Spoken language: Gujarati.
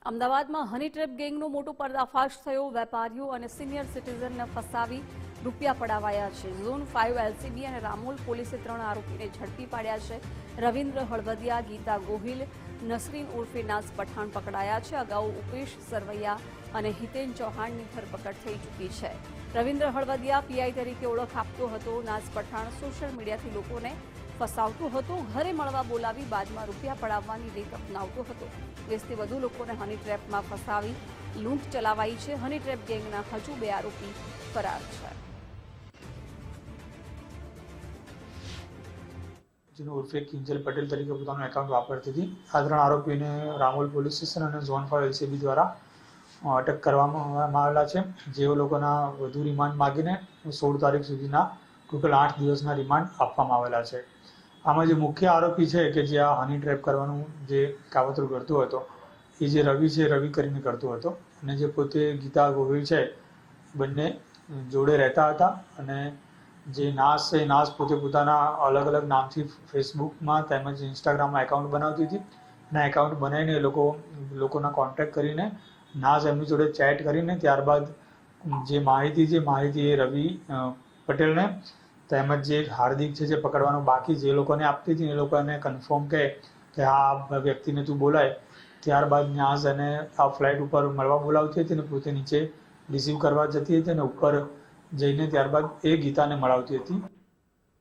અમદાવાદમાં હની ટ્રેપ ગેંગનો મોટો પર્દાફાશ થયો। વેપારીઓ અને સિનિયર સિટીઝનને ફસાવી રૂપિયા પડાવાયા છે। ઝોન 5 એલસીબી અને રામોલ પોલીસે 3 આરોપીને ઝડપી પાડ્યા છે। રવિન્દ્ર હળવદિયા, ગીતા ગોહિલ, નસરીન ઉર્ફે નાઝ પઠાણ પકડાયા છે। અગાઉ ઉપેશ સરવૈયા અને હિતેન ચૌહાણની ધરપકડ થઈ ચૂકી છે। રવિન્દ્ર હળવદિયા પીઆઈ તરીકે ઓળખ આપતો હતો। નાઝ પઠાણ સોશિયલ મીડિયાથી લોકોને ફસાવતો હતો। ઘરે મળવા બોલાવી બાદમાં રૂપિયા પડાવવાની રીત અપનાવતો હતો। 20થી વધુ લોકોને હની ટ્રેપમાં ફસાવી લૂંટ ચલાવાઈ છે। હની ટ્રેપ ગેંગના હજુ 2 આરોપી ફરાર છે। જેનો ઉર્ફે કિંજલ પટેલ તરીકે પોતાનું એકાઉન્ટ વાપરતી હતી। આ 3 આરોપીને રામોલ પોલીસ સ્ટેશન અને ઝોન 5 એલસીબી દ્વારા અટક કરવામાં આવેલા છે। જેઓ લોકોના વધુ રિમાન્ડ માગીને 16 તારીખ સુધીના ટોટલ 8 દિવસના રિમાન્ડ આપવામાં આવેલા છે। આમાં જે મુખ્ય આરોપી છે કે જે આ હની ટ્રેપ કરવાનું જે કાવતરું કરતો હતો એ જે રવિ છે, રવિ કરીને કરતો હતો અને જે પોતે ગીતા ગોહિલ છે, બંને જોડે રહેતા હતા। અને જે નાઝ છે, નાઝ પોતે પોતાના અલગ અલગ નામથી ફેસબુકમાં તેમજ ઇન્સ્ટાગ્રામમાં એકાઉન્ટ બનાવતી હતી અને એકાઉન્ટ બનાવીને એ લોકોના કોન્ટેક્ટ કરીને નાઝ એમની જોડે ચેટ કરીને ત્યારબાદ જે માહિતી એ રવિ પટેલને તેમજ જે હાર્દિક છે જે પકડવાનું બાકી જે લોકોને આપતી હતી એ લોકોને કન્ફર્મ કહે કે આ વ્યક્તિને તું બોલાય। ત્યારબાદ નાઝ એને આ ફ્લાઇટ ઉપર મળવા બોલાવતી હતી અને પોતે નીચે રિસીવ કરવા જતી હતી અને ઉપર જઈને ત્યારબાદ એ ગીતાને મળાવતી હતી।